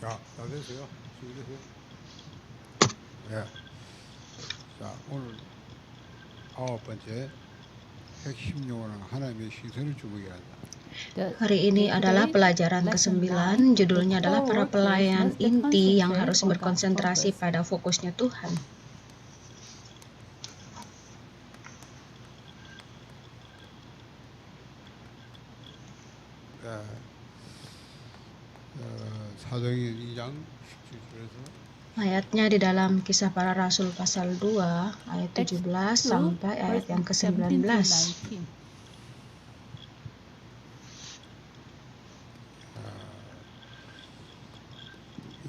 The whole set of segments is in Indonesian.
자, 다 됐어요. 준비되세요. 예. 자, 오늘 9번째 핵심 용어는 하나님의 시선을 주목해야 한다. Hari ini adalah pelajaran ke-9, judulnya adalah para pelayan inti yang harus berkonsentrasi pada fokusnya Tuhan. 사도행전 2장 17절에서 Ayatnya di dalam Kisah Para Rasul pasal 2 ayat 17 sampai ayat yang ke-19.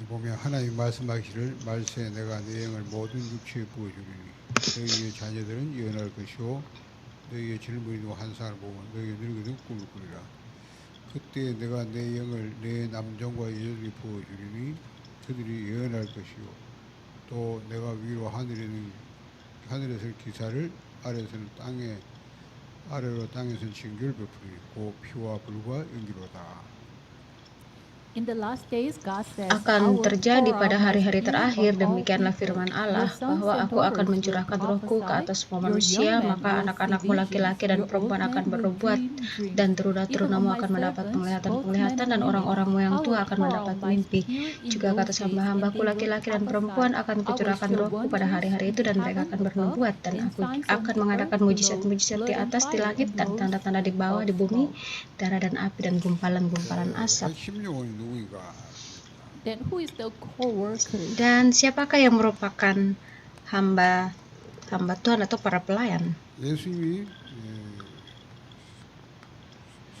보면 하나님 말씀하시를 말세에 내가 내 영을 모든 육체에 부어주리니 너희의 자녀들은 예언할 것이요 너희의 젊은이도 환상을 보고 너희의 늙은이도 꿈을 꾸리라. 그때 내가 내 영을 내 남종과 여종에게 부어주리니 그들이 예언할 것이요 또 내가 위로 하늘에서 기사를 아래로 땅에서는 징조를 베푸리니 곧 피와 불과 연기로다. Akan terjadi pada hari-hari terakhir, demikianlah firman Allah, bahwa aku akan mencurahkan rohku ke atas semua manusia, maka anak-anakmu laki-laki dan perempuan akan bernubuat, dan teruna-terunamu akan mendapat penglihatan-penglihatan, dan orang-orangmu yang tua akan mendapat mimpi. Juga ke atas hamba-hambaku laki-laki dan perempuan akan kucurahkan rohku pada hari-hari itu, dan mereka akan bernubuat, dan aku akan mengadakan mujizat-mujizat di atas di langit, dan tanda-tanda di bawah di bumi, darah dan api dan gumpalan-gumpalan asap. Dan siapakah yang merupakan hamba Tuhan atau para pelayan? 예수님이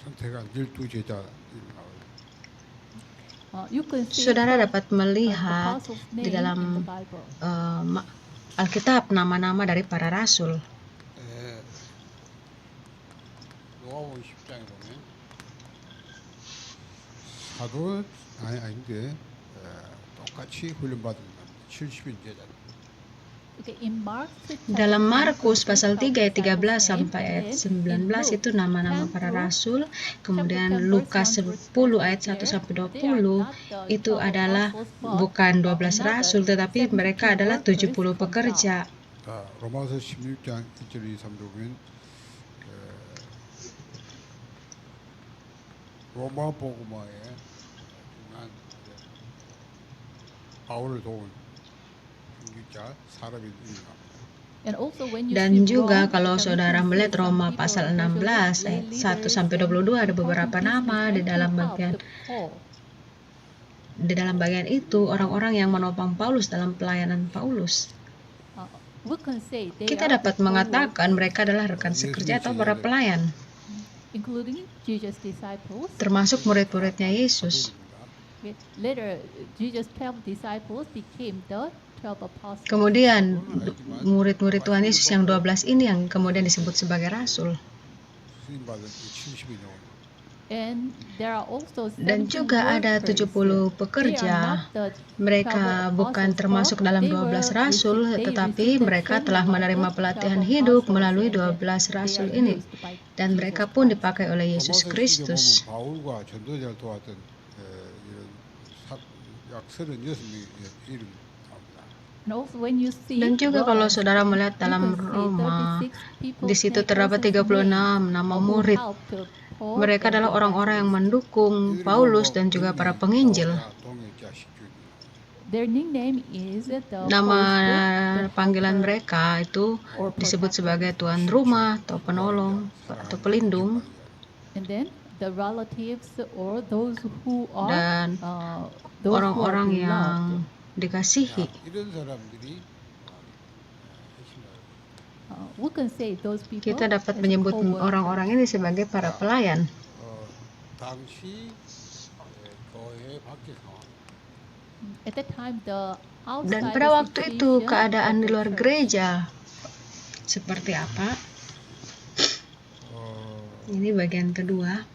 선택한 12제자 Saudara dapat melihat di dalam Alkitab nama-nama dari para rasul. 요한복음 10장에 보면 사도 아닌데 똑같이 훈련받은 70인 제자. Dalam Markus pasal 3 ayat 13 sampai ayat 19 itu nama-nama para rasul. Kemudian Lukas 10 ayat 1 sampai 20 itu adalah bukan 12 rasul, tetapi mereka adalah 70 pekerja. 로마서 16장 1절 2, 3절 보면 로마 복음화에 중요한 바울을 도운 중직자 사람이 있습니다. Dan juga kalau saudara melihat Roma pasal 16 ayat 1 sampai 22 ada beberapa nama di dalam bagian itu orang-orang yang menopang Paulus dalam pelayanan Paulus. Kita dapat mengatakan mereka adalah rekan sekerja atau para pelayan, termasuk murid-muridnya Yesus. Kemudian murid-murid Tuhan Yesus yang 12 ini yang kemudian disebut sebagai rasul. Dan juga ada 70 pekerja. Mereka bukan termasuk dalam 12 rasul, tetapi mereka telah menerima pelatihan hidup melalui 12 rasul ini. Dan mereka pun dipakai oleh Yesus Kristus. Dan juga kalau saudara melihat dalam Roma, di situ terdapat 36 nama murid. Mereka adalah orang-orang yang mendukung Paulus dan juga para penginjil. Nama panggilan mereka itu disebut sebagai tuan rumah atau penolong atau pelindung. Dan orang-orang yang dikasihi. Kita dapat menyebut orang-orang ini sebagai para pelayan. Dan pada waktu itu keadaan di luar gereja seperti apa? Ini bagian kedua.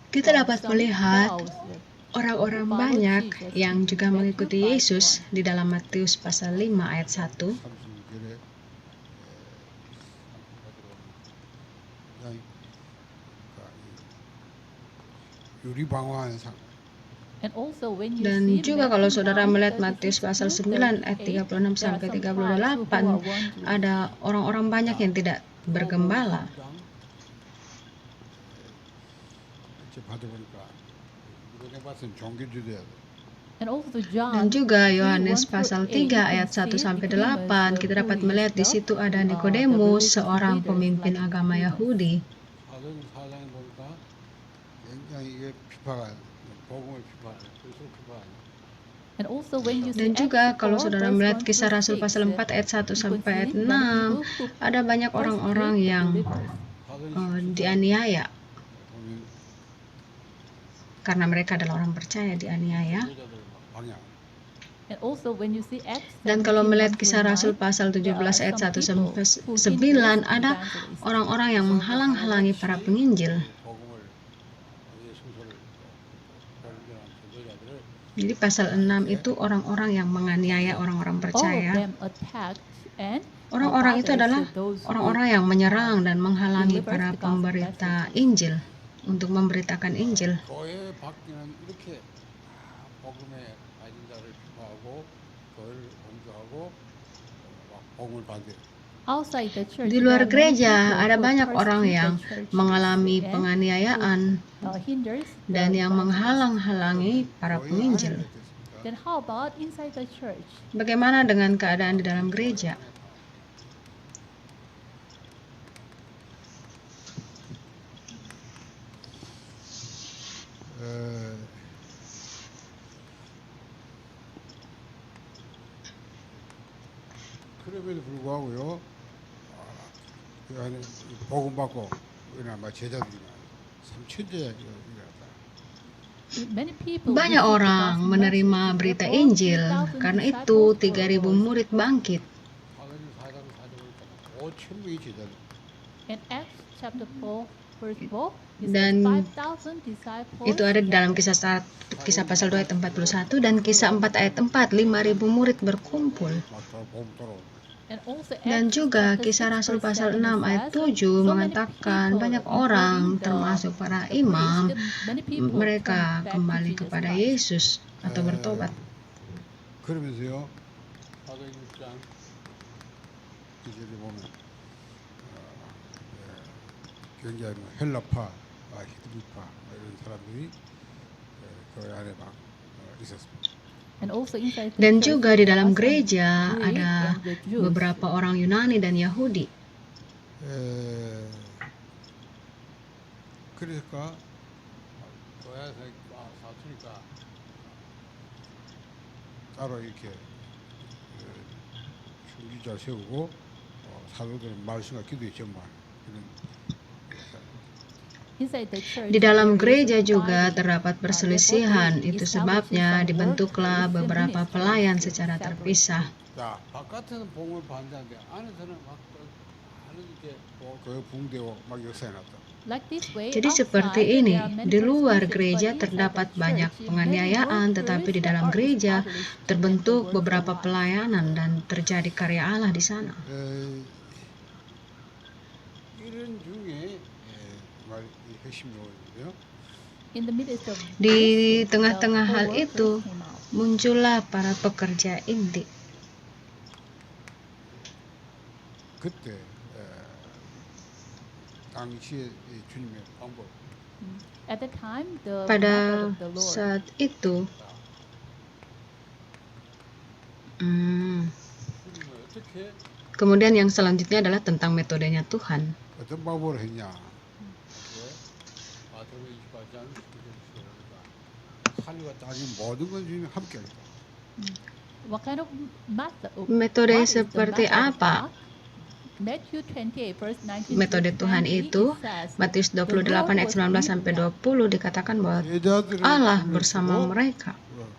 Kita dapat melihat orang-orang banyak yang juga mengikuti Yesus di dalam Matius pasal 5 ayat 1. 유리 방어한 상. And also when you Dan see juga kalau Matthew saudara 9, melihat 36 Matius pasal to 9 ayat 38, 36 there are sampai some 38, tribes who are wandering. ada orang-orang banyak yang tidak bergembala. 이제 받아보니까 이번에 봤은 종교주의야. And also Dan John juga 3, Yohanes 1 pasal through 8, 3 you ayat can 1 see sampai Nicodemus, 8 kita dapat who melihat is di situ ada the Nikodemus, religious seorang leaders pemimpin like agama Nicodemus. Yahudi. 사장이 보니까 굉장히 이게 비파가 복음을 비판해. 그리스도 비판해. And also when you see Dan juga Acts kalau 4, saudara verse melihat 1 kisah through Rasul 6, pasal 4 ayat 1 you sampai can ayat see many 6, people who ada banyak orang-orang persecute the yang believers. dianiaya 보면 karena mereka adalah orang percaya, dianiaya. 여자들 방향. And also when you see Acts Dan kalau 17, melihat 1 kisah through Rasul 9, pasal there 17 are ayat some 1 people sampai who 9 hinders ada evangelists. orang-orang yang menghalang-halangi para penginjil. 복음을 예수를 발견한 전도자들을 Jadi pasal 6 itu orang-orang yang menganiaya orang-orang All of percaya. them attacked and Orang-orang itu others, adalah those who orang-orang yang menyerang dan menghalangi delivers para the gospel pemberita messages. Injil untuk memberitakan Injil. 교회 밖에는 이렇게 복음에 빠진 자를 비판하고 교회를 공격하고 막 복음을 반대. Outside the church, Di there luar are many gereja people ada who banyak orang persecute yang the churches mengalami and penganiayaan hinders the dan yang evangelists. menghalang-halangi para 교회 안에 penginjil. 어땠습니까? Then how about inside the church? Bagaimana dengan keadaan di dalam gereja? 그럼에도 불구하고요, 그 안에 복음 받고 그나마 제자들이 3천제가 일어났다. Many people Banyak received the orang gospel menerima message. berita Therefore, Injil. 3,000 Karena itu disciples were 3.000 arose. murid bangkit. 사도행 사장 사도니까 5천 명이 제자들. In Acts chapter 4, verse 4, it Dan says 5,000 disciples Itu ada di dalam gathered. kisah pasal 2 ayat 41 dan kisah 4 ayat 4, 5.000 murid berkumpul. 막 복음 돌아오고. And also Dan Acts juga chapter kisah 6, Rasul verse pasal 7 6 ayat says, 7 so many mengatakan people, banyak including orang the termasuk para priest, imam many people mereka turned back to kembali Jesus kepada Christ. Yesus atau bertobat. 그러면서요, 사도행 6장 이절에 보면 굉장히 헬라파, 히브리파 이런 사람들이 교회 안에 막 있었습니다. And also inside the Dan church, juga di there dalam are some gereja Greek ada and the Jews. beberapa orang Yunani dan Yahudi. 그러니까 교회에서 사투리가 따로 이렇게 중지자 세우고 사도들은 말씀과 기도에 전무하는 그런. Inside the church, Di dalam there is gereja juga dividing. terdapat Therefore, perselisihan. they Itu established sebabnya some dibentuklah workers, beberapa ministers pelayan to secara separate. terpisah. 자, 바깥에는 복음을 반대하는데 안에서는 막 하는 이렇게 교회 붕대고 막 역사해놨다. Like this way, Jadi outside, seperti ini, there are many di luar persecutions, gereja but inside terdapat the banyak church, penganiayaan, many tetapi di workers dalam are gereja established to terbentuk make the work beberapa alive. pelayanan dan terjadi karya Allah di sana. 이런 중에 말 핵심 요인인데요. In the midst of Di this, tengah-tengah the hal co-workers itu, came out. muncullah para pekerja inti. 그때 당시에 주님의 방법. At the time, the Pada method of the Lord. saat itu, 주님은 어떻게 kemudian yang selanjutnya adalah tentang metodenya Tuhan. 어떤 방법으로 했냐? 마태복음 28장 19절에 하늘과 땅이 모든 건 주님이 함께하겠다. What kind of method? Metode What is the seperti method of apa? God? Matthew 28 verse 19 Metode to Tuhan 20, itu, it says, Matius "The 28 Lord ayat was 19 with sampai them." 20 dikatakan bahwa 제자들을 Allah 불러주고 bersama mereka.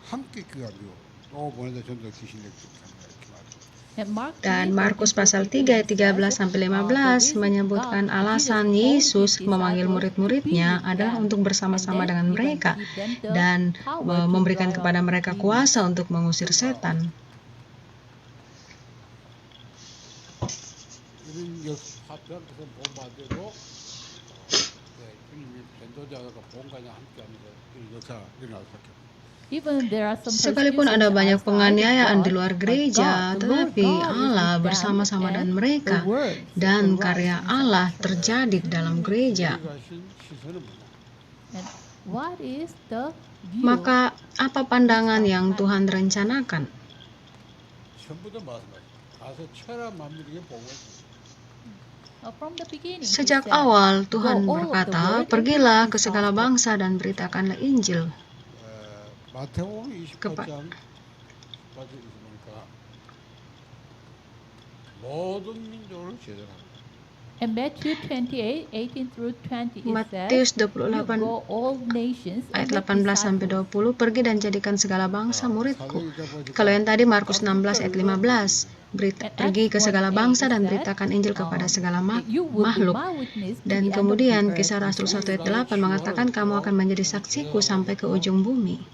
함께 그가지고 또 보내다 전도 귀신 내쫓았다 이렇게 말해요. And Mark Dan 3, Markus 14, pasal 15 3 ayat 13 says, sampai the 15 reason menyebutkan God, alasan Jesus called Yesus his memanggil disciples murid-muridnya to be with adalah them, untuk bersama-sama and then dengan He will mereka give them the dan power to memberikan drive kepada out mereka demons. kuasa untuk mengusir setan. 이런 파트에서 본받대로 주님이 전도자가 본관에 함께하면서 이런 역사가 일어날 수밖에 없어요. Even there are some Sekalipun ada persecutions banyak outside, penganiayaan di but luar gereja, God, the Lord tetapi God is Allah with bersama-sama them, dan and mereka, the words dan arise karya inside. Allah terjadi di dalam 주님이 gereja. 계획하신 시선은 뭐냐? And what is the view? Maka apa pandangan yang Tuhan rencanakan? 처음부터 말씀하셨어요. 가서 천하 만민에게 복음을 From the beginning, he Sejak said, awal "Go Tuhan all over the berkata, world and pergilah preach ke this segala gospel." bangsa dan beritakanlah Injil. 마태복음 28장 18절에서 보니까 모든 민족을 제자하라. And Matthew 28, 18 through 20, it Matius says, "You 28 go all nations and ayat make 18 sampai disciples." 20, pergi dan jadikan segala bangsa muridku. Kalau yang tadi Markus 16 ayat 15, pergi ke segala bangsa dan beritakan Injil kepada segala You will be makhluk. my witness to Dan the end of the kemudian earth. Kisah Rasul 1 ayat 8 mengatakan kamu akan menjadi saksiku sampai ke ujung bumi.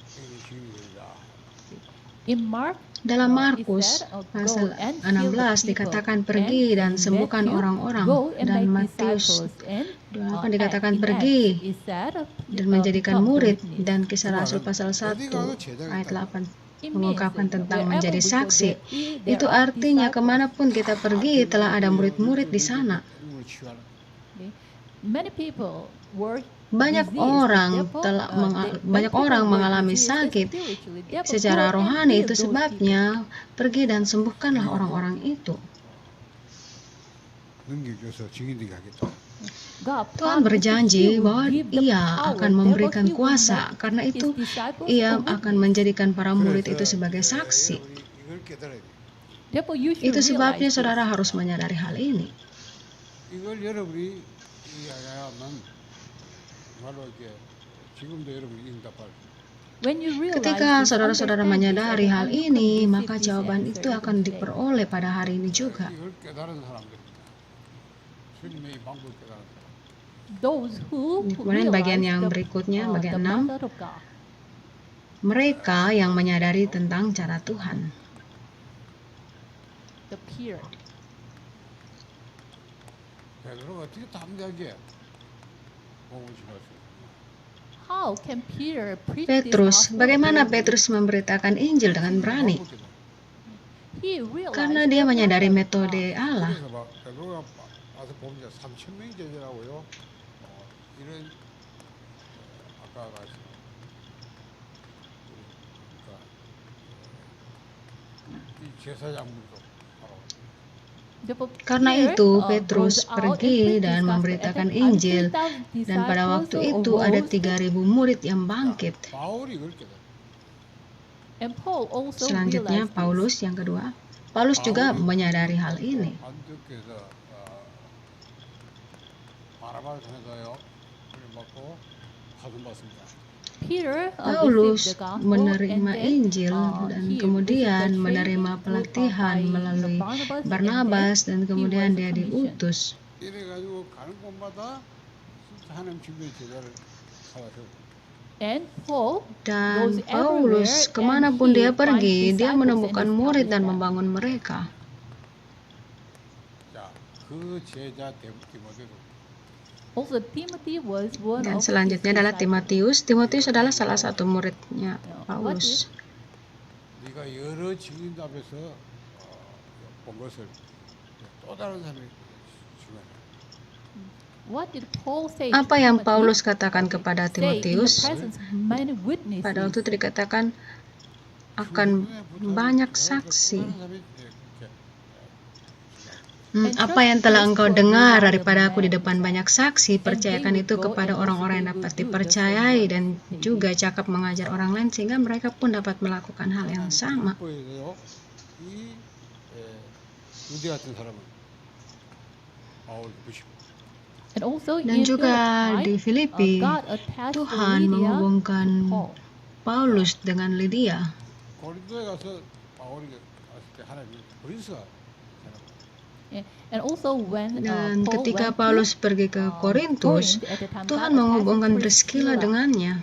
In Mark, Dalam it Markus said, pasal "Go and heal the 16 people." dikatakan And pergi dan in sembuhkan Matthew, orang-orang, "Go and dan make Matius disciples." And 28 dikatakan in pergi Acts, it said, dan menjadikan "Become the murid, witness." dan Kisah Rasul pasal 1 ayat 8 mengungkapkan tentang menjadi saksi. Itu artinya kemanapun kita pergi telah ada murid-murid di sana. Many people were Banyak diseased, orang mengalami sakit secara rohani. Itu sebabnya pergi dan sembuhkanlah orang-orang itu. 능력줘서 증인되게 하겠다. Tuhan berjanji bahwa Ia akan memberikan kuasa. Karena itu Ia akan menjadikan para murid itu sebagai saksi. 이걸 깨달아야 돼. Itu sebabnya saudara harus menyadari hal ini. 이걸 여러분이 이해하면 정말로 이렇게 지금도 여러분이 응답할 Ketika saudara-saudara menyadari hal ini, maka jawaban itu akan diperoleh pada hari ini juga. 이걸 깨달은 사람들입니다. 주님의 이 방법을 깨달은 사람. Kemudian bagian yang berikutnya, bagian 6, mereka yang menyadari tentang cara Tuhan. 베드로가 어떻게 담대하게 복음을 전할 수 있냐? Petrus, bagaimana Petrus memberitakan Injil dengan berani? Karena dia menyadari metode Allah. 그래서 막 베드로가 와서 보면 3,000명이 제자라고요. 이런 아까 말씀 이 제사장들도 Karena itu Petrus pergi dan memberitakan Injil, dan pada waktu itu ada 3.000 murid yang bangkit. 바울이 그걸 깨달아. Selanjutnya Paulus yang kedua. Paulus juga menyadari hal ini. 안디옥에서 바나바를 통해서요 은혜 받고 받습니다. Paulus menerima Injil dan kemudian menerima pelatihan melalui Barnabas, dan kemudian dia diutus. 이래가지고 가는 곳마다 하나님 주변의 제자를 사와세우고. Dan Paulus kemanapun dia pergi, dia menemukan murid dan membangun mereka. 자, 그 제자 디모데도 Dan selanjutnya adalah Timotius. Timotius adalah salah satu muridnya Paulus. 네가 여러 증인 앞에서 본 것을 또 다른 사람이 중요해. Apa yang Paulus katakan kepada Timotius? Pada waktu itu dikatakan akan banyak saksi. Apa yang telah engkau dengar daripada aku di depan banyak saksi, percayakan itu kepada orang-orang yang dapat dipercayai, dan juga cakap mengajar orang lain sehingga mereka pun dapat melakukan hal yang sama. Dan juga di Filipi, Tuhan menghubungkan Paulus dengan Lydia. Dan ketika Paulus pergi ke Korintus, Tuhan menghubungkan Priscilla dengannya.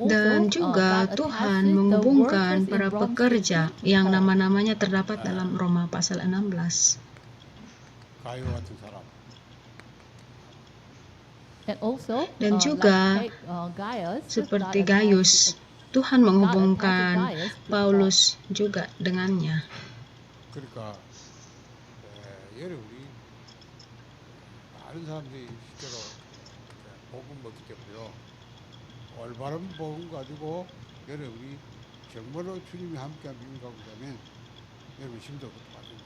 Dan juga Tuhan menghubungkan para pekerja yang nama-namanya terdapat dalam Roma pasal 16. 가요 같은 사람. And also, Dan juga like Gaius, seperti God anointed- Gaius, Tuhan God menghubungkan anointed Gaius with Paulus juga dengannya. 그러니까 여러분이 많은 사람들이 실제로 복음 먹기 때문에요. 올바른 복음 가지고 여러분이 정말로 주님이 함께한 믿음 갖고 있다면 여러분 힘도 받습니다.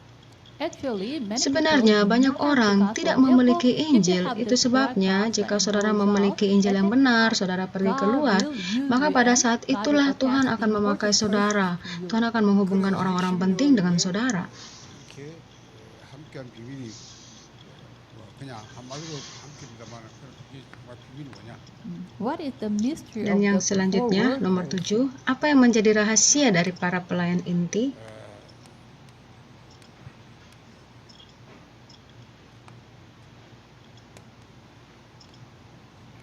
Actually, many Sebenarnya people banyak do not have orang the tidak gospel. memiliki Therefore, if Injil. you have Itu the sebabnya correct jika gospel saudara and goes memiliki out, Injil at yang that benar, time, saudara pergi God keluar, will use maka you pada and saat God will itulah Tuhan attach akan the memakai important saudara. person to you. Tuhan akan menghubungkan orang-orang penting dengan saudara. 이렇게 함께한 비밀이 그냥 한마디로 함께입니다만 이게 정말 비밀이 뭐냐? What is the mystery Dan of yang the four selanjutnya, nomor workers? 7, apa yang menjadi rahasia dari para pelayan inti?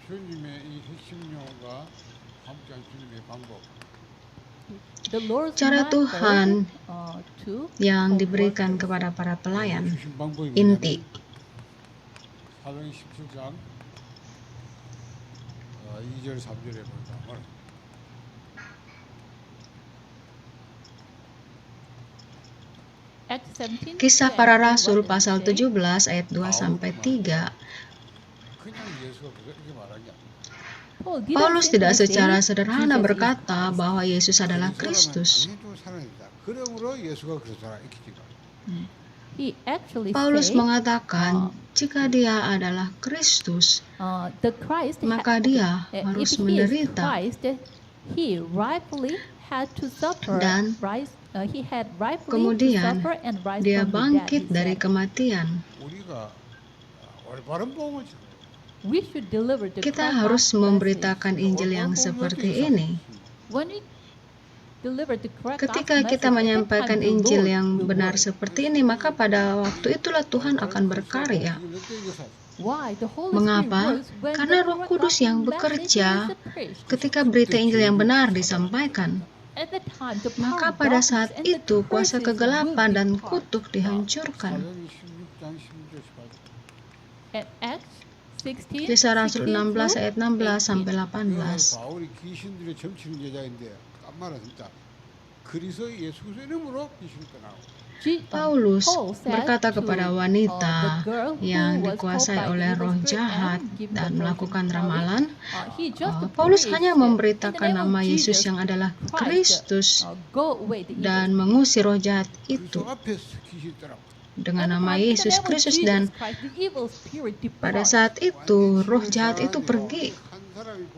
주님의 이 핵심용어가 함께한 주님의 방법. The Lord's Cara method, Tuhan to yang convert diberikan those. kepada para pelayan 주신 방법이 inti. 뭐냐면 사도행 17장 2절 3절에 보면 Acts 17, Kisah Para what Rasul does it pasal say? 17 ayat 2 sampai 3. 그냥 예수가 그렇게 말하냐? Paul didn't Paulus tidak simply say, secara sederhana "Jesus is berkata Christ." bahwa Yesus adalah 그 사람은 Kristus. 당연히 살아야 된다. 그러므로 예수가 그렇더라. 이렇게 지금. He actually Paulus say, mengatakan jika dia adalah Kristus, the Christ maka had, dia if harus he is menderita. Christ, he rightfully had to suffer. Dan He had rightfully to kemudian suffer and rise dia from the dead. bangkit He dari said. kematian. 우리가 올바른 복음을 전해야 돼. We should deliver the Kita correct harus gospel memberitakan message. Injil yang seperti ini. When we deliver the correct Ketika gospel kita message, menyampaikan at that time the Injil Lord yang will benar work. seperti ini, maka pada waktu itulah Tuhan akan berkarya. Why? The Holy Mengapa? Spirit works when Karena the Roh correct Kudus yang gospel bekerja message is preached. ketika berita Injil yang benar disampaikan. At that time, the power Maka of pada darkness saat and the itu kuasa curses kegelapan will dan depart. kutuk dihancurkan. 사도행 16장 16절 18절. At Acts 16, Kisah Rasul 16 ayat 16 sampai 18. 바울이 귀신들의 점치는 여자인데 딱 말은 진짜 그리스도 예수 그리스도 이름으로 귀신을 떠나고 Paulus Paul said berkata to, kepada the wanita girl who yang was dikuasai called by oleh the roh evil spirit jahat and give dan the melakukan virgin ramalan, he just Paulus preached hanya in the memberitakan name of nama Yesus Jesus yang adalah Christ, Kristus go away the evil dan spirit. mengusir roh jahat 그리스도 itu 앞에서 귀신 떠나고 dengan At the nama time, in the Yesus name of Kristus, Jesus dan Christ, the evil spirit pada depart. saat itu roh jahat itu pergi. 한 사람이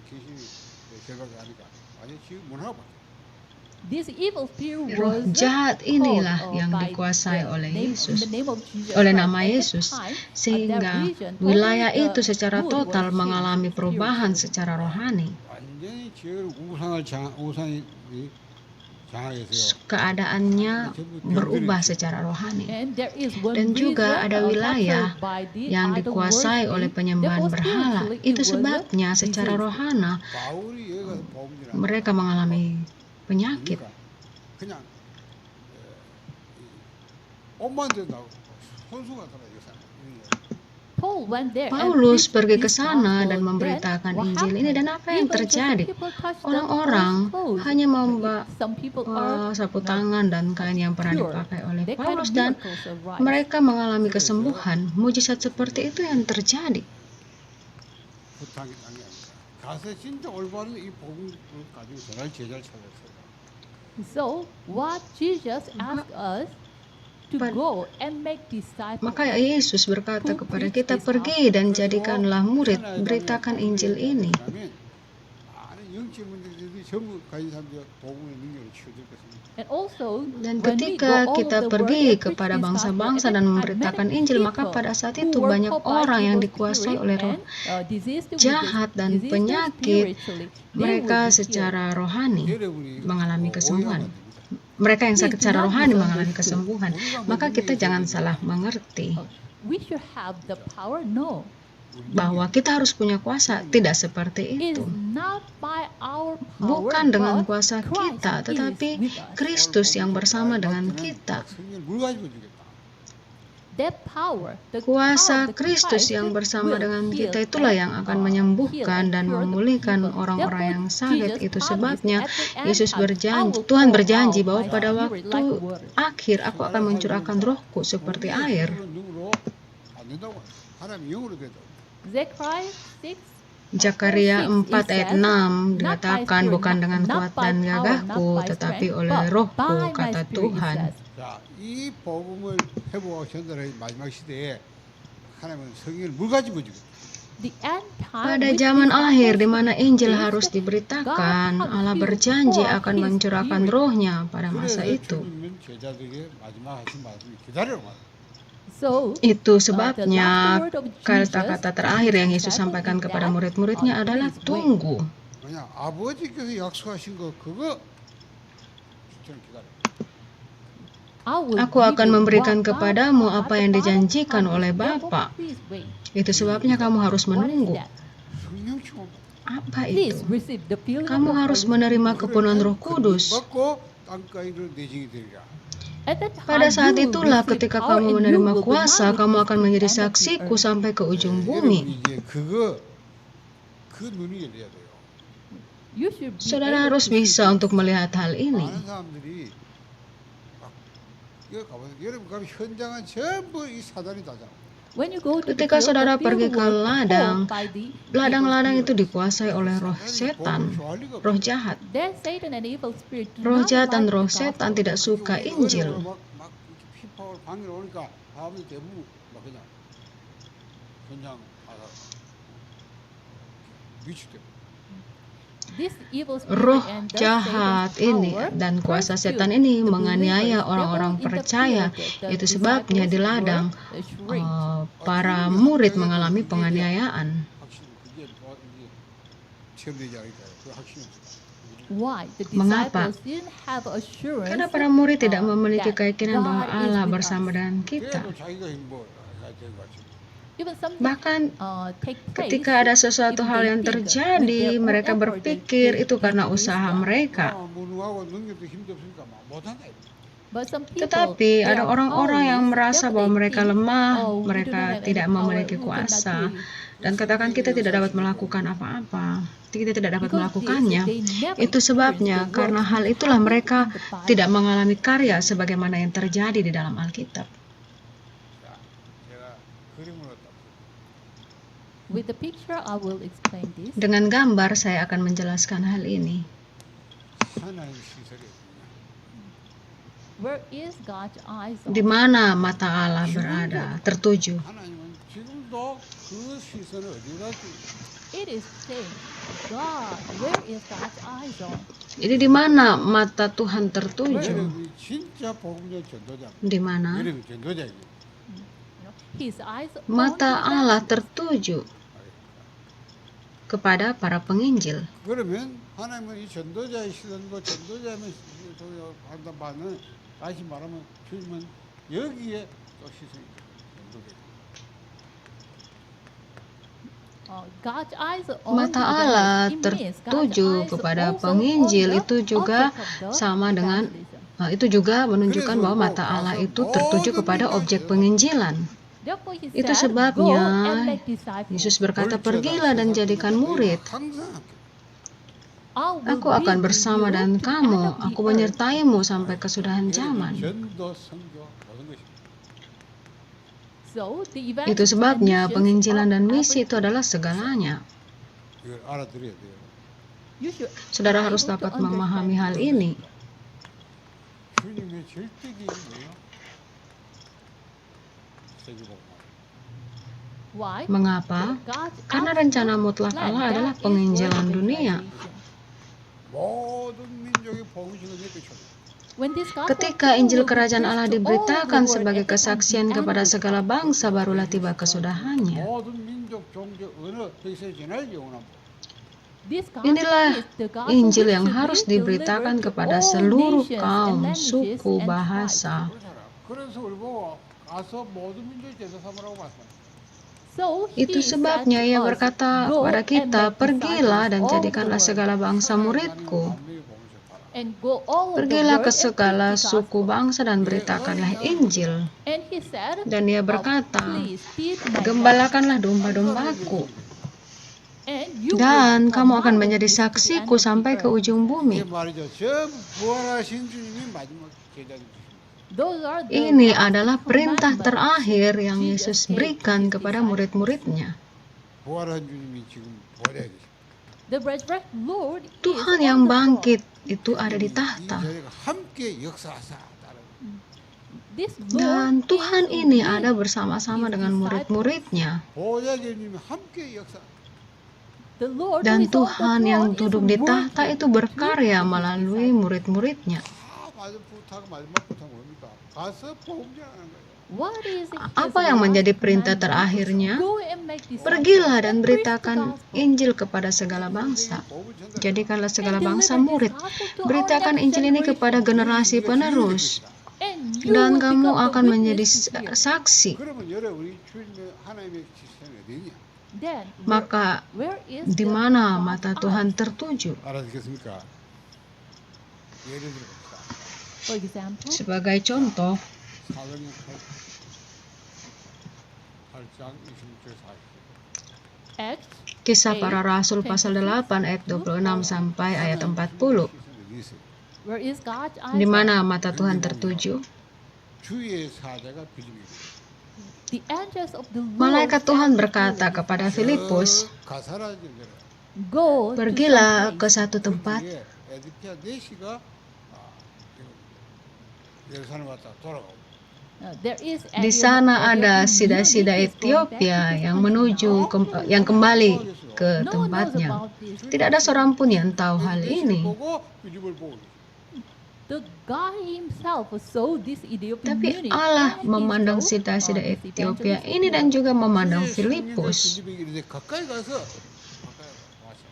귀신이 결박을 하니까 완전히 지금 문화가 바뀌어. This evil spirit Roh was jahat called, inilah yang by dikuasai the oleh name- Yesus, in the name of Jesus oleh Christ. nama At that Yesus, time, sehingga that region, wilayah totally itu the secara mood total was mengalami changed perubahan spiritually. secara rohani. 완전히 지역을 우상이 장악해서요. Keadaannya berubah secara rohani. And there is one Dan juga region, ada wilayah captured by the yang idol dikuasai worshiping. oleh penyembahan Therefore, berhala. spiritually, it Itu was sebabnya secara diseased. rohana 바울이 여기 가서 복음이라 mereka mengalami penyakit. 그냥 옷만 된다고 혼수가 더라 이 사람. Paul went there and Paulus preached pergi ke this sana gospel. dan Then memberitakan what Injil ini, happened? dan apa yang Even just terjadi? people touched the Orang-orang clothes. hanya membawa Some people are sapu tangan dan kain yang pernah pure. dipakai oleh That kind of Paulus, dan miracles arise. mereka mengalami kesembuhan. Mujizat seperti itu yang terjadi. 부탁이 아니야. 가서 진짜 올바른 이 복음을 가지고 전할 제자를 찾았어요. So what Jesus asked us to go and make disciples. Maka Yesus berkata kepada kita, pergi dan jadikanlah murid, beritakan Injil ini. 많은 영적 문제들이 전부 가진 사람들 복음의 능력을 치유될 것입니다. And also, Dan when we ketika go all kita over the pergi world and preach kepada this bangsa-bangsa gospel, dan at that memberitakan time, Injil, many maka people pada saat who itu were banyak called by orang yang evil dikuasai spirit oleh roh and, diseased with jahat dan diseased penyakit, spiritually, they mereka will be secara rohani 여러분이 mengalami kesembuhan. 오해하면 됩니다. Mereka yang sakit secara rohani mengalami misunderstood. kesembuhan. Maka kita jangan salah mengerti healed. We should have the power. No, bahwa kita harus punya kuasa. Tidak seperti it is itu. not by our power, Bukan dengan but kuasa Christ kita, is tetapi with us. Kristus yang bersama dengan kita. 성령을 물 가지고 주겠다. That power, the Kuasa power of the Kristus Christ yang bersama will dengan heal kita itulah yang and, akan heal menyembuhkan and dan cure the memulihkan people. orang-orang yang Therefore, sakit. Jesus Itu promised sebabnya at the end Yesus time, I berjanji, will Tuhan pour berjanji out bahwa my pada spirit like waktu water. akhir aku akan mencurahkan rohku seperti air. 눈으로 안 된다고. 하나님 영으로 되다. Zechariah 6 Zakaria 4 ayat 6 Not by dikatakan, spirit, bukan dengan not kuat by dan power, gagahku, not by tetapi strength, oleh but rohku, by my kata spirit, it Tuhan. says. 자, 이 복음을 회복하고 전달의 마지막 시대에 하나님은 성경을 물 가지고 주고 The end time, Pada which zaman is akhir di supposed mana to Injil exist, harus diberitakan, God Allah will berjanji pour akan His mencurahkan Spirit. rohnya pada masa 그래서 itu. 주님은 제자들에게 마지막 하신 말씀이 기다려라. So, Itu the last sebabnya word of kata-kata Jesus terakhir to yang his Yesus disciples sampaikan is kepada that, murid-muridnya adalah please wait. tunggu. 그냥 아버지께서 약속하신 거 그거 저는 기다려. I will Aku give akan you memberikan what God kepadamu promised, apa what yang the Father dijanjikan promised. oleh Therefore, Bapa. please wait. Itu sebabnya kamu harus What is menunggu. that? 성령 충만. Apa Please itu? receive the filling of Kamu the harus Holy menerima Spirit. kepenuhan Roh 그러면 Kudus. 받고 땅가이를 내증이 되리라. At that time, Pada saat you will itulah receive ketika power kamu and you menerima will be kuasa, my kamu witness akan to the menjadi end of the saksiku earth. sampai ke ujung 여러분이 bumi. 이제 그 눈이 열려야 돼요. You should be Saudara able harus to see bisa this. untuk melihat hal ini. 많은 사람들이 막 이거 가보세요. 여러분 가면 현장은 전부 이 사단이 다잖아. When you go to the Ketika field, saudara the pergi field ke will ladang, hold by the ladang-ladang evil itu spirits. dikuasai oleh roh setan, roh jahat. That Satan and evil spirit do Roh not jahat dan like roh the setan gospel. tidak suka Injil. 막 이렇게 피파올 방해를 오니까 다음에 대부분 막 그냥 현장 가서 위축돼. This evil spirit Roh and the jahat Satan's ini power dan kuasa persecute setan ini the menganiaya believers. orang-orang Therefore, in the percaya. field, the Itu sebabnya di disciples ladang were shrieked. para murid mengalami penganiayaan. 확실히 그게 뭐 이게 체험되지 않을까요? 그 확신이 없어요. Why? The Mengapa? disciples didn't have assurance Karena para murid tidak uh, memiliki that keyakinan bahwa God is Allah with bersama us. dengan kita. 그래도 자기가 행복해야 될것 같아요. Even something Bahkan take place, ketika ada sesuatu if hal they yang think terjadi, with their own mereka effort berpikir they itu did karena this, usaha mereka. 무능하고 능력도 힘도 없으니까 막 못한다. But some people, Tetapi they ada are orang-orang yang powerless, merasa therefore bahwa they mereka think, lemah, oh, we do not mereka have any tidak power, memiliki we cannot kuasa, do it. dan katakan kita tidak dapat melakukan apa-apa. Kita tidak dapat Because melakukannya. they never Itu sebabnya experienced the karena works hal which itulah happened mereka in the Bible. tidak mengalami karya sebagaimana yang terjadi di dalam Alkitab. 자, 제가 그림으로 딱 With the picture, I will explain this. Dengan gambar saya akan menjelaskan hal ini. 하나님 시설이 Where is God's eyes Di on? mana mata Allah berada, tertuju. 하나님은 지금도 그 시선을 어디다 두고 It is saying, God, where is God's eyes on? Jadi di mana mata Tuhan tertuju? 여러분이 진짜 복음적 전도자. Di mana 여러분 전도자이죠. His eyes mata on Allah evangelist. tertuju kepada para penginjil. 그러면 하나님은 이 전도자의 시선도 전도자면 판단받는 다시 말하면 주님은 여기에 또 시선이 전도자. God's eyes on Mata the Allah evangelist. It means God's tertuju eyes kepada also penginjil on the itu juga object of the sama dengan evangelism. itu juga menunjukkan bahwa mata Allah itu tertuju kepada objek penginjilan. Therefore, he Itu said, sebabnya "Go and make disciples." Yesus berkata, pergilah dan jadikan murid. 항상 함께. I will Aku be akan with bersama you dengan to the end kamu. of the Aku earth. menyertaimu sampai kesudahan 여러분 zaman. 전도 선교 모든 것이 So, the Itu evangelism and sebabnya missions penginjilan are dan misi everything. itu adalah segalanya. 이걸 알아들어야 돼요. You should Saudara be harus able to dapat memahami understand hal this. ini. 주님의 절대기 뭐예요? 세계복음. Why? Mengapa? God's Karena absolute rencana mutlak plan, Allah adalah that is penginjilan world dunia. evangelization. 모든 민족의 복음식을 내쫓아. When this gospel Ketika will Injil be Kerajaan preached Allah to all diberitakan the world, sebagai at that time kesaksian the end kepada will segala come. bangsa, barulah tiba kesudahannya. 모든 민족, 종교, 언어, 여기서 전할 영원한 복. This gospel Inilah is the gospel Injil which yang should harus be delivered diberitakan to kepada all seluruh nations and kaum, languages suku, and tribes. bahasa. 그렇잖아. 그래서 우리 보고 가서 모든 민족 제자 삼으라고 말씀하셨어요. So Itu he said sebabnya to ia us, berkata "Go kepada and kita, make pergilah disciples dan all over the jadikanlah world." segala bangsa muridku. 하나님 만민의 복음을 전파하라. and go all over the Pergilah world ke and segala preach the suku gospel. bangsa dan beritakanlah Injil. And he said, Dan dia berkata, please feed my lamb, gembalakanlah domba-dombaku, and you will dan become kamu akan my menjadi witness to the end saksiku of the sampai ke earth. ujung 이게 bumi. 말이죠. 전부 부활하신 주님이 마지막 계략을 주십니다. Those are the Ini last adalah perintah commandments terakhir yang Jesus Yesus gave to berikan his kepada disciples. murid-muridnya. 부활한 주님이 지금 보내야 계십니다. The resurrected Lord Tuhan is yang on the throne. bangkit itu ada di 이 tahta. 자리가 함께 역사하사. This Dan Lord Tuhan is ini with ada bersama-sama his dengan disciples. murid-muridnya. 보좌주님이 함께 역사. The Lord who Dan is on the Tuhan yang throne is duduk di tahta working itu berkarya with his melalui disciples. murid-muridnya. 다 마지막 부탁은 뭡니까? 가서 복음 전하는 거예요. What is his Apa yang menjadi last perintah commandment? terakhirnya? Go and make disciples Pergilah dan and preach the beritakan gospel. Injil kepada segala bangsa. 복음을 전달해요. Jadikanlah segala And bangsa deliver this murid. gospel to our Beritakan next Injil ini kepada generation. generasi 우리가 penerus. 기회될 것이다. And you Dan will kamu become the akan menjadi witness to hear. saksi. 그러면 여러 우리 주님의 하나님의 지시는 어디냐? Then Maka where is di the mana God's mata eye? Tuhan tertuju? 알아듣겠습니까? 예를 들어봅시다. For example, Sebagai contoh, 사도행 8장 26절 40. Acts Kisah Para Rasul pasal 8 ayat 26 sampai ayat 40. where is God's eye? Di mana mata Tuhan tertuju? 주의 사자가 빌립니다. The angels of the Lord Malaikat Tuhan said to berkata Philip, kepada Filipus, 가사라 전제라. Go to pergilah some ke place. satu tempat. 에디피아 네시가 예루살렘 왔다 돌아가고. There is Di an sana ada Ethiopian sida-sida eunuch is going back to Ethiopia his yang country menuju now. yang kembali ke No one knows tempatnya. about this. Tidak ada seorang pun yang tahu hal ini. 보고 빌립을 보고. The guy himself saw this Ethiopian Tapi eunuch Allah and he memandang saw, sida-sida this Ethiopia evangelist ini dan juga memandang 주의 Filipus. 성령과 빌립이 이제 가까이 가서 가까이 와서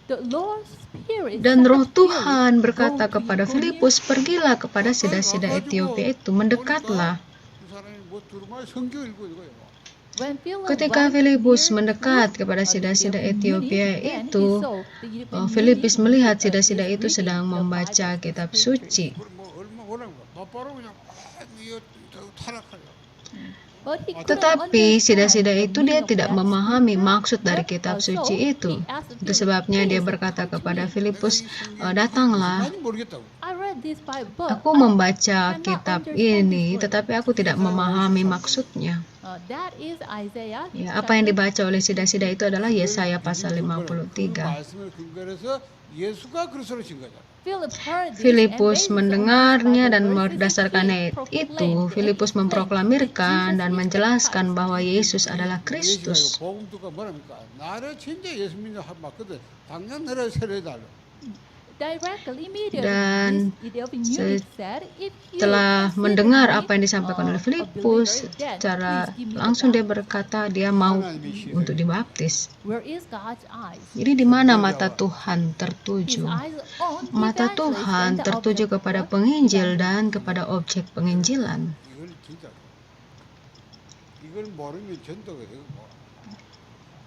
The Lord's Spirit Dan said roh to Tuhan Philip, berkata "Go to kepada Iconium." Filipus, pergilah kepada sida-sida Ethiopia itu, mendekatlah. 그 사람이 뭐 두루마리 성경 읽고 이거예요. When Philip Ketika went Filipus near mendekat to kepada the sida-sida Ethiopian Ethiopia eunuch, then he itu, saw the Ethiopian Filipus eunuch melihat is sida-sida itu reading sedang the membaca Bible kitab scriptures. suci. 뭐 얼마 뭐라고 바로 그냥 이거 타락하려. But he couldn't Tetapi understand sida-sida the itu dia meaning of tidak that memahami scripture. maksud dari kitab So, suci itu. he asked Itu Philip, sebabnya dia "Please berkata touch kepada me." Filipus, 내가 이 datanglah. 많이 모르겠다고. I read this Bible, but Aku I membaca cannot kitab understand ini, this word." tetapi aku tidak memahami maksudnya. That is Isaiah Ya, apa yang chapter dibaca oleh sida-sida itu adalah Yesaya pasal 그 53. 말씀을 근거해서 예수가 그리스도로 진 거죠. Philip heard this, Filipus and based on mendengarnya these dan Bible verses, berdasarkan he ayat proclaimed itu, and Filipus explained memproklamirkan that dan Jesus is menjelaskan the bahwa Yesus adalah 예수가 Kristus. 복음 듣고 뭐랍니까? 나를 진짜 예수 믿는 맞거든. 당장 너를 세례해달라. Directly, immediately, Dan this Ethiopian eunuch said, "If you Setelah consider mendengar me, apa yang disampaikan oleh a Filipus, believer, then secara please give me the langsung dia baptism." berkata dia mau untuk dibaptis. Where is God's eyes? Jadi di mana mata Tuhan His tertuju? eyes on the Mata evangelist Tuhan and the tertuju object kepada of penginjil evangelism. dan kepada objek penginjilan. 이걸 진짜 이걸 모르면 전도가 되고 뭐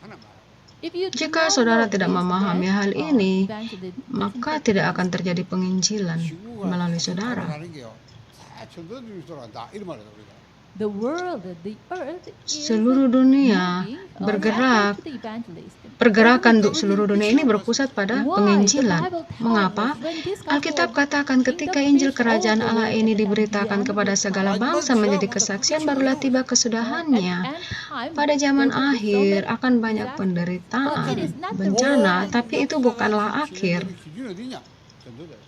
하나 말. If you do Jika not saudara know tidak this, memahami then, hal ini, evangelism maka doesn't tidak take akan place. terjadi penginjilan 지구가 melalui saudara. 돌아가는 게요. 다 전도 중에 돌아간다. 이런 말이다 우리가. The world, the earth is Seluruh dunia moving, bergerak. to the evangelist. Pergerakan untuk seluruh dunia ini berpusat pada Why? The penginjilan. Bible tells Mengapa? us when this Alkitab gospel katakan ketika Injil Kerajaan Allah ini diberitakan kepada segala bangsa menjadi kesaksian, barulah tiba kesudahannya. Pada zaman akhir akan banyak penderitaan, bencana, tapi itu bukanlah akhir. 기준 어디냐? 전도자.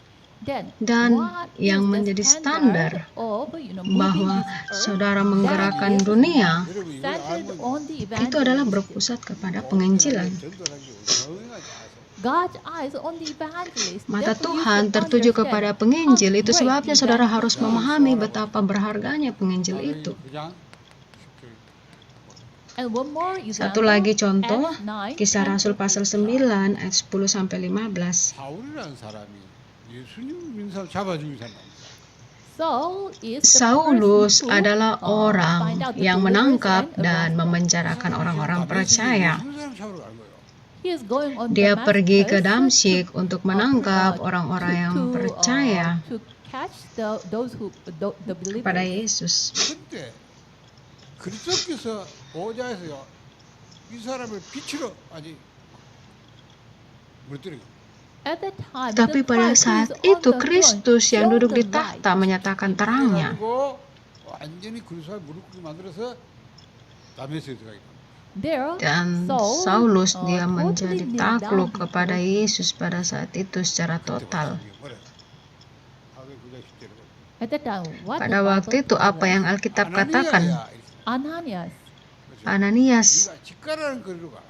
Dan yang menjadi standar bahwa saudara menggerakkan dunia 여러분 이걸 알면 itu adalah berpusat kepada penginjilan. 전도라는 게 조용하지 않아서. God's eyes on the evangelist. Mata Therefore, you Tuhan should tertuju understand kepada penginjil. how Itu great sebabnya the saudara evangelist harus is. memahami betapa berharganya penginjil itu. 그냥 And one more Satu example, lagi contoh, Acts 9, Kisah Rasul pasal 9 ayat 10 sampai 15. 사울이라는 사람이 예수님 믿는 사람 잡아 죽인 사람. Saul is the Saulus person who, adalah find orang out the yang believers menangkap and dan arrest them. memenjarakan orang-orang percaya. 예수님 사람 잡으러 가는 거예요. He is going on Dia pergi ke Damascus Damsyik untuk menangkap orang-orang yang percaya to catch those who the kepada believers. Yesus. 그때 그리스도께서 보좌에서요 이 사람을 빛으로 아직 물들이고 At that time, Tapi the pada Christ who saat is on itu the Kristus throne yang showed duduk di the light. tahta menyatakan terangnya. 가지고 완전히 그리스도를 무릎 꿇게 만들어서 다메섹에 들어가 있고 There, Dan Saul, Saulus dia totally menjadi kneel takluk down kepada before him. Yesus pada saat itu secara 그때 total. 말씀이 뭐래? 하루에 구장 10절에 At that time, what Pada the waktu Bible itu told apa us, yang Alkitab katakan? Ananias, Ananias, 네가 직가라는 거리로 가라.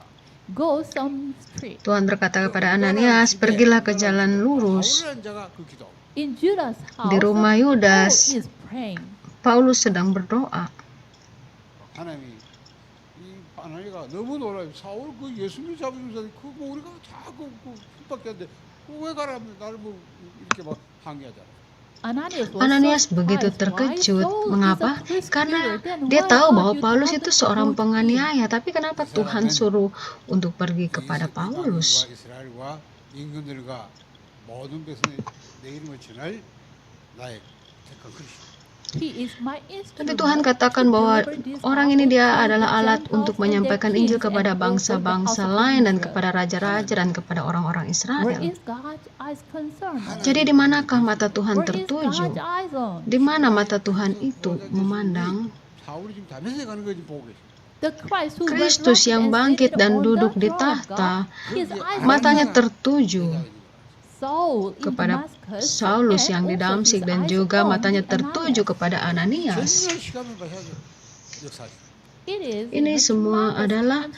go some street. Tuhan berkata kepada Ananias, pergilah ke jalan lurus. 바울이라는 자가 그 기도. In Judas' house, Di rumah Paul Yudas, is praying. Paulus sedang berdoa. 하나님이 이 아나니가 너무 놀라요. 사울 그 예수님 잡으면서 그뭐 우리가 다그 핍박해 하는데 왜 가라 나를 뭐 이렇게 막 항의하잖아. Ananias begitu terkejut. Mengapa? Karena dia tahu bahwa Paulus itu seorang penganiaya. Tapi kenapa Tuhan suruh untuk pergi kepada Paulus? 이스라엘과 임금들과 모든 백성이 내 이름을 전할 나의 택한 그리스도. Nanti Tuhan katakan bahwa orang ini dia adalah alat untuk menyampaikan Injil kepada bangsa-bangsa lain dan kepada raja-raja dan kepada orang-orang Israel. Jadi di manakah mata Tuhan tertuju? Di mana mata Tuhan itu memandang? Kristus yang bangkit dan duduk di tahta, matanya tertuju kepada Saulus yang di Damsyik dan juga matanya tertuju kepada Ananias. Ini semua adalah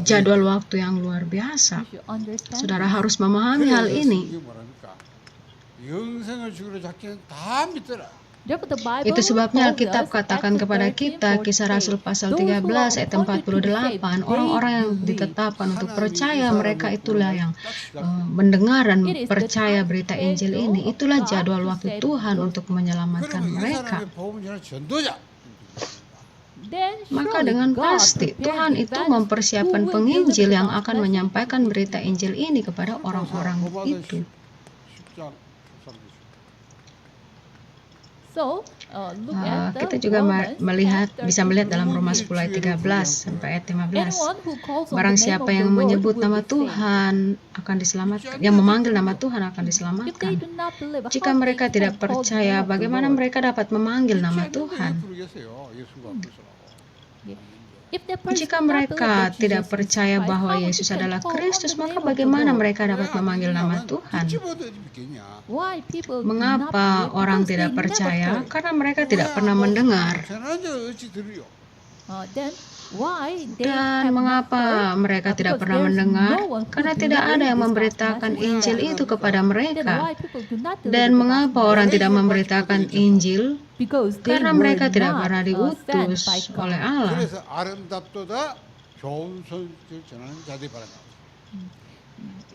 jadwal waktu yang luar biasa. Saudara harus memahami hal ini. Itu sebabnya Alkitab katakan kepada kita, Kisah Rasul pasal 13 ayat 48, orang-orang yang ditetapkan untuk percaya, mereka itulah yang mendengar dan percaya berita Injil ini. Itulah jadwal waktu Tuhan untuk menyelamatkan mereka. Maka dengan pasti Tuhan itu mempersiapkan penginjil yang akan menyampaikan berita Injil ini kepada orang-orang itu. Kita juga bisa melihat dalam Roma 10 ayat 13 sampai ayat 15. Barang siapa yang menyebut nama Tuhan akan diselamatkan, yang memanggil nama Tuhan akan diselamatkan. Jika mereka tidak percaya, bagaimana mereka dapat memanggil nama Tuhan? Jika mereka tidak percaya bahwa Yesus adalah Kristus, maka bagaimana mereka dapat memanggil nama Tuhan? Mengapa orang tidak percaya? Karena mereka tidak pernah mendengar. Dan mengapa mereka tidak pernah mendengar? Karena tidak ada yang memberitakan Injil itu kepada mereka. Dan mengapa orang tidak memberitakan Injil? Karena mereka tidak pernah diutus oleh Allah.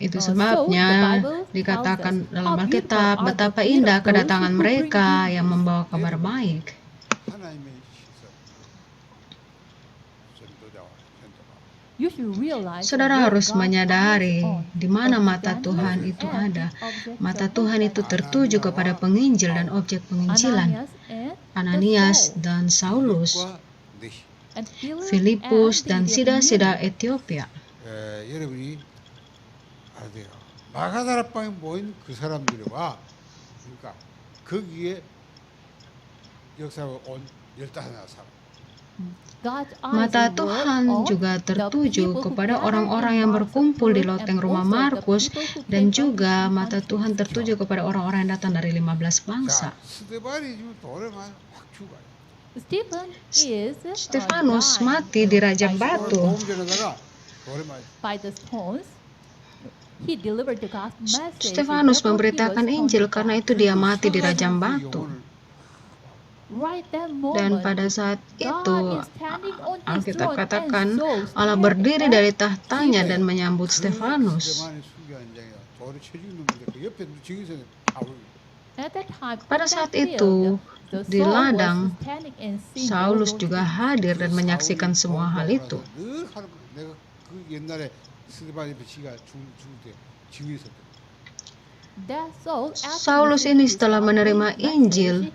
Itu sebabnya dikatakan dalam Alkitab betapa indah kedatangan mereka yang membawa kabar baik. Saudara harus menyadari di mana mata Tuhan itu ada. Mata Tuhan itu tertuju kepada penginjil dan objek penginjilan. Ananias dan Saulus, Filipus dan sida-sida Ethiopia. 마가다락방에 모인 그 사람들과 그러니까 거기에 역사가 온 15사람. Mata Tuhan juga tertuju kepada orang-orang yang berkumpul di loteng rumah Markus, dan juga mata Tuhan tertuju kepada orang-orang yang datang dari 15 bangsa. Stefanus mati di rajam batu. Stefanus memberitakan Injil, karena itu dia mati di rajam batu. Dan pada saat itu Alkitab katakan Allah berdiri dari tahtanya dan menyambut Stefanus. Pada saat itu di ladang Saulus juga hadir dan menyaksikan semua hal itu. 그 옛날에 스데반의 배치가 죽을 때 지휘에 있었대. Saulus ini setelah menerima Injil,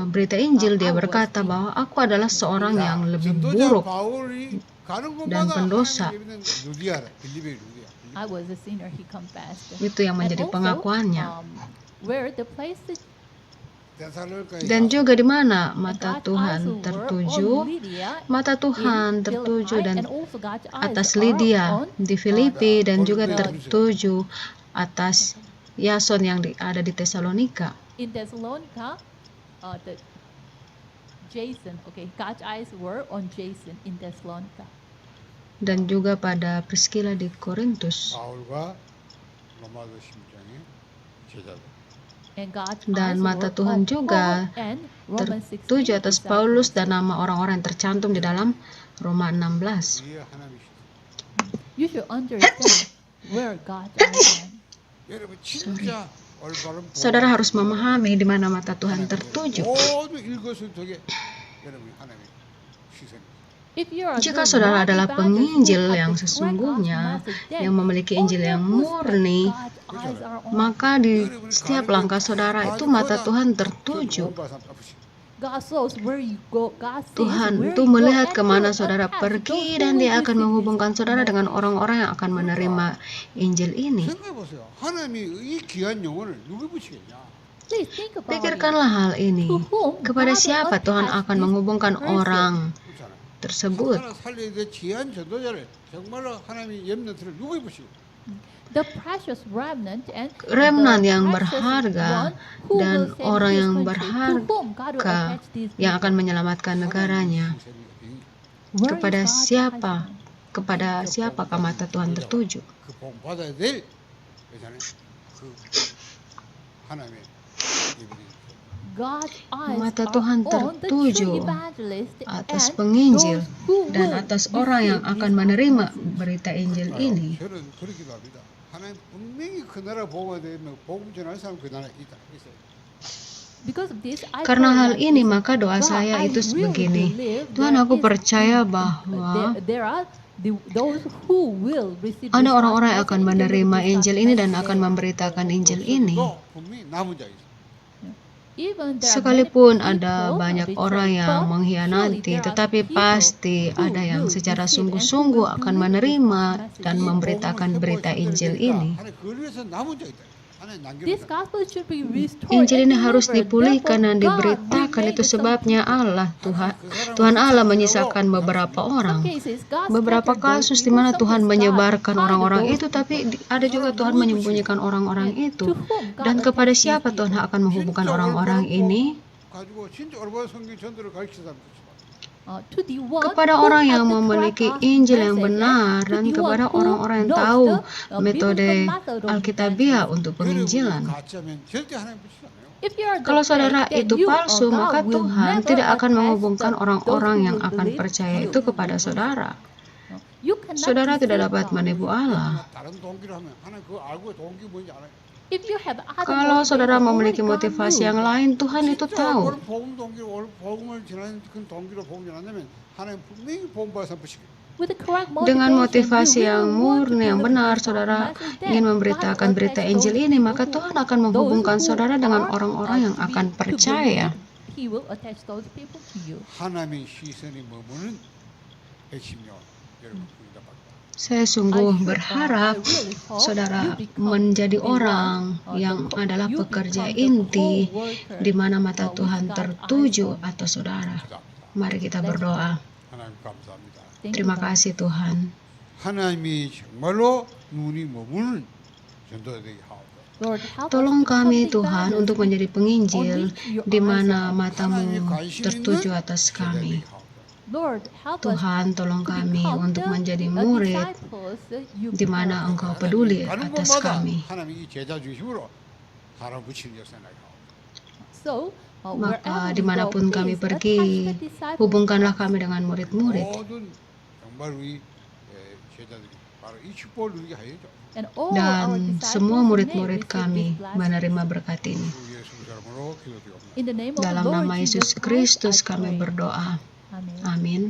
berita Injil, dia berkata bahwa aku adalah seorang yang lebih buruk 바울이 가는 dan 곳마다 pendosa. 하나님의 예비는 루디아라, 빌립의 루디아. I was a sinner, he confessed. Itu yang menjadi pengakuannya. Where the place that Dan juga di mana mata Tuhan tertuju, mata Tuhan tertuju dan atas Lydia di Filipi, dan juga tertuju atas Yason yang ada di Tesalonika. in Thessalonica, the Jason, okay, God's eyes were on Jason in Thessalonica. Dan juga pada Priscilla di Korintus. 바울과 로마서 16장의 제자들. And God's Dan eyes mata were Tuhan on juga Paul and Romans 16 tertuju atas disciples. Paulus dan nama orang-orang yang tercantum di dalam Roma 16. 우리의 하나님이시다. You should understand where God's eyes on. 여러분 진짜 올바른 Saudara harus memahami di mana mata Tuhan tertuju. 모두 일거수일투족에 여러분 하나님의 시선. If you are Jika the saudara adalah mighty badgers who penginjil have yang the correct sesungguhnya, message, then yang memiliki Injil all yang the footsteps murni, God's eyes are on. maka di setiap langkah saudara itu mata Tuhan tertuju. God shows where you go. God sees Tuhan where itu you go melihat and kemana will saudara attach pergi, those dan who Dia will akan receive menghubungkan this saudara dengan message. orang-orang yang akan menerima Injil ini. 생각해 보세요. 하나님이 이 귀한 영혼을 누구 붙이겠냐? Please think about it. Pikirkanlah hal ini. To whom Kepada God will siapa Tuhan attach akan this menghubungkan person. orang 그렇잖아요. tersebut? 나라 살려야 될 귀한 전도자를 정말로 하나님이 렘넌트를 누구에 붙이고? The precious remnant and Remnant the yang precious berharga one who dan will save orang his yang country. To berharga whom God will attach these yang people. akan menyelamatkan negaranya. Where Kepada is God's siapa? eyes on? Kepada siapakah mata Tuhan tertuju? 그 복 받아야 될 그잖아요. 그 하나님의 예비는 God's eyes Mata are Tuhan on the tertuju true evangelist atas and penginjil those who dan will atas orang yang receive akan this menerima message. berita Injil ini. 저는 그러기도 합니다. 하나님 분명히 그 나라 복음화 되면 복음 전할 사람 그 나라에 있다. 있어요. Because of this, I Karena pray hal like ini, this. maka doa God, saya I itu really begini. believe Tuhan, there aku is percaya people, bahwa there are those who will receive ada this orang-orang yang gospel akan message, menerima deliver this Injil ini dan gospel akan message. memberitakan Injil ini. 없어도 분명히 남은 자 있어요. Even there are Sekalipun many ada people banyak betray, orang yang but mengkhianati, surely there are tetapi people pasti who ada yang will secara receive and who sungguh-sungguh will akan believe this menerima message. dan 이 memberitakan 복음을 berita 선포해야 Injil 되니까 ini. 하나님 그걸 위해서 남은 자 있다. 하나님 This 남겨놓은 자. gospel should be restored Injil and ini harus delivered. dipulihkan dan Therefore, God diberitakan. remade Itu some sebabnya people. Allah, Tuhan Allah menyisakan beberapa orang. Some cases, God Beberapa scattered those kasus di people, mana some Tuhan cases, God menyebarkan hide orang-orang those itu, people. tapi ada juga Tuhan menyembunyikan orang-orang And itu. to whom God Dan kepada attached these siapa Tuhan people? akan menghubungkan 진짜 orang-orang 올바른 ini? 복음 가지고 진짜 올바른 성경 전도를 가르치는 사람 붙이고. To the one Kepada who orang has yang the memiliki correct Injil yang message, benar, and to dan the kepada one who orang-orang yang knows tahu the metode biblical method of Alkitabiah evangelism. untuk 여러분이 penginjilan. 가짜면 절대 하나님 붙이지 않아요. If you are the Kalau saudara fake, then itu you, palsu, God maka will Tuhan never tidak akan attach menghubungkan those orang-orang who yang will akan believe percaya you. itu kepada saudara. You cannot Saudara tidak deceive dapat God. menipu Allah. 다른 동기로 하면 하나님 그거 알고 동기 뭔지 알아요. If you have other Kalau saudara motivation, memiliki only God motivasi knows yang that. lain, Tuhan itu 진짜 tahu. 올바른 복음 동기로 복음을 전하는 그 동기로 복음 전한다면 하나님 분명히 복음 받아서 붙이게. With the correct Dengan motivation, motivasi you yang really want to murni, yang deliver benar, this saudara message, then ingin God memberitakan will berita attach Injil those ini, people maka who- Tuhan akan those menghubungkan who saudara dengan are, orang-orang yang to be- akan to percaya. believe, He will attach those people to you. 하나님의 시선이 머무는 핵심요. 여러분 그다 받다. Saya sungguh berharap saudara menjadi orang yang adalah pekerja inti di mana mata Tuhan tertuju atas saudara. Mari kita berdoa. 하나님 감사합니다. Terima kasih Tuhan. 하나님이 정말로 눈이 머무는 전도가 되게 하옵소서. Tolong kami Tuhan untuk menjadi penginjil di mana matamu tertuju atas kami. Tuhan, tolong kami untuk menjadi murid di mana Engkau peduli 가는 atas 곳마다 kami. 하나님이 제자 중심으로 사람 붙이는 역사 나게 하옵소서. Maka dimanapun kami pergi, hubungkanlah kami dengan murid-murid. 모든 정말 우리 제자들이 바로 이 축복을 누리게 하여 줘. Dan semua murid-murid kami menerima berkat ini. 주 예수 이름으로 기도드립니다. Dalam nama Yesus Kristus kami berdoa. Amin. Amin.